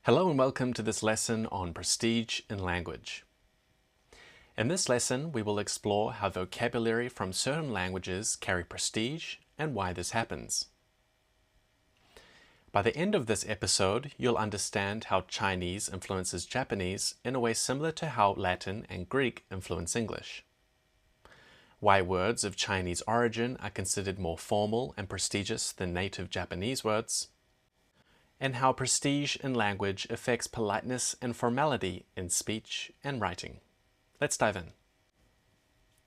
Hello and welcome to this lesson on prestige in language. In this lesson, we will explore how vocabulary from certain languages carry prestige and why this happens. By the end of this episode, you'll understand how Chinese influences Japanese in a way similar to how Latin and Greek influence English. Why words of Chinese origin are considered more formal and prestigious than native Japanese words, and how prestige in language affects politeness and formality in speech and writing. Let's dive in.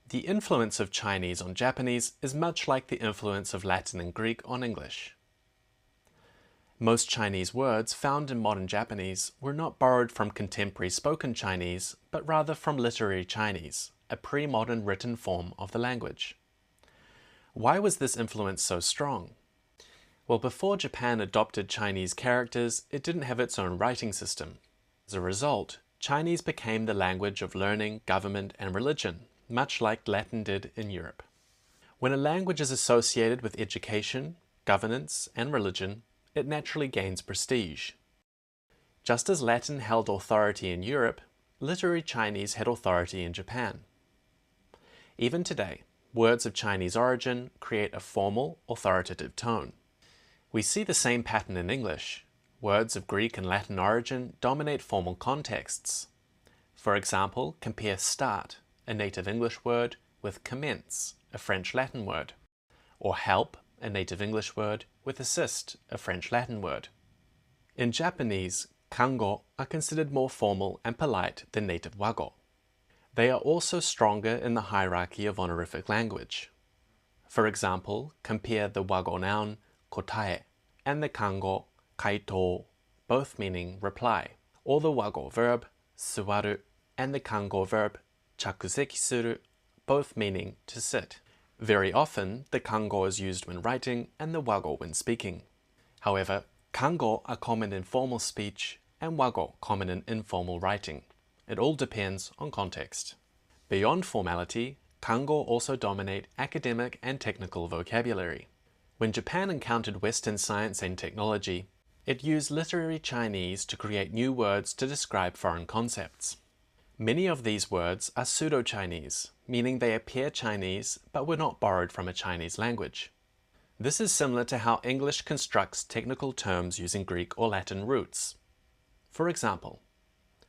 The influence of Chinese on Japanese is much like the influence of Latin and Greek on English. Most Chinese words found in modern Japanese were not borrowed from contemporary spoken Chinese, but rather from literary Chinese, a pre-modern written form of the language. Why was this influence so strong? Well, before Japan adopted Chinese characters, it didn't have its own writing system. As a result, Chinese became the language of learning, government, and religion, much like Latin did in Europe. When a language is associated with education, governance, and religion, it naturally gains prestige. Just as Latin held authority in Europe, literary Chinese had authority in Japan. Even today, words of Chinese origin create a formal, authoritative tone. We see the same pattern in English. Words of Greek and Latin origin dominate formal contexts. For example, compare start, a native English word, with commence, a French Latin word, or help, a native English word, with assist, a French Latin word. In Japanese, Kango are considered more formal and polite than native Wago. They are also stronger in the hierarchy of honorific language. For example, compare the Wago noun kotae and the Kango kaito, both meaning reply, or the Wago verb suwaru and the Kango verb chakuseki suru, both meaning to sit. Very often, the Kango is used when writing and the Wago when speaking. However, Kango are common in formal speech and Wago common in informal writing. It all depends on context. Beyond formality, Kango also dominate academic and technical vocabulary. When Japan encountered Western science and technology, it used literary Chinese to create new words to describe foreign concepts. Many of these words are pseudo-Chinese, meaning they appear Chinese but were not borrowed from a Chinese language. This is similar to how English constructs technical terms using Greek or Latin roots. For example,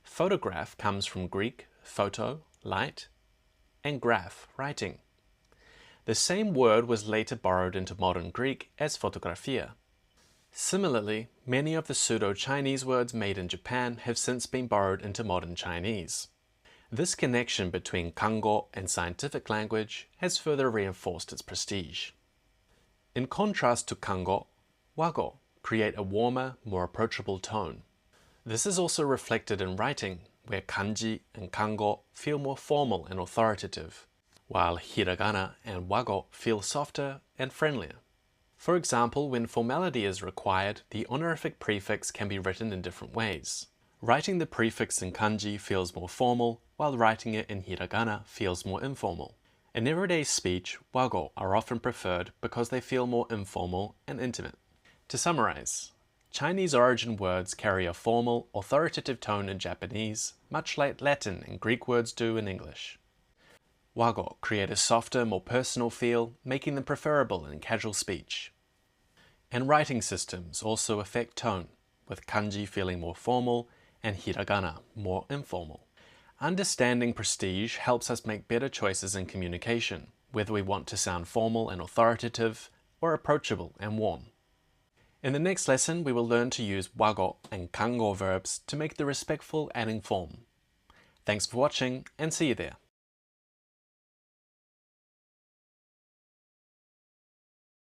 photograph comes from Greek photo, light, and graph, writing. The same word was later borrowed into modern Greek as photografia. Similarly, many of the pseudo-Chinese words made in Japan have since been borrowed into modern Chinese. This connection between Kango and scientific language has further reinforced its prestige. In contrast to Kango, Wago create a warmer, more approachable tone. This is also reflected in writing, where kanji and Kango feel more formal and authoritative, while hiragana and Wago feel softer and friendlier. For example, when formality is required, the honorific prefix can be written in different ways. Writing the prefix in kanji feels more formal, while writing it in hiragana feels more informal. In everyday speech, Wago are often preferred because they feel more informal and intimate. To summarize, Chinese origin words carry a formal, authoritative tone in Japanese, much like Latin and Greek words do in English. Wago create a softer, more personal feel, making them preferable in casual speech. And writing systems also affect tone, with kanji feeling more formal and hiragana more informal. Understanding prestige helps us make better choices in communication, whether we want to sound formal and authoritative or approachable and warm. In the next lesson, we will learn to use Wago and Kango verbs to make the respectful adding form. Thanks for watching and see you there.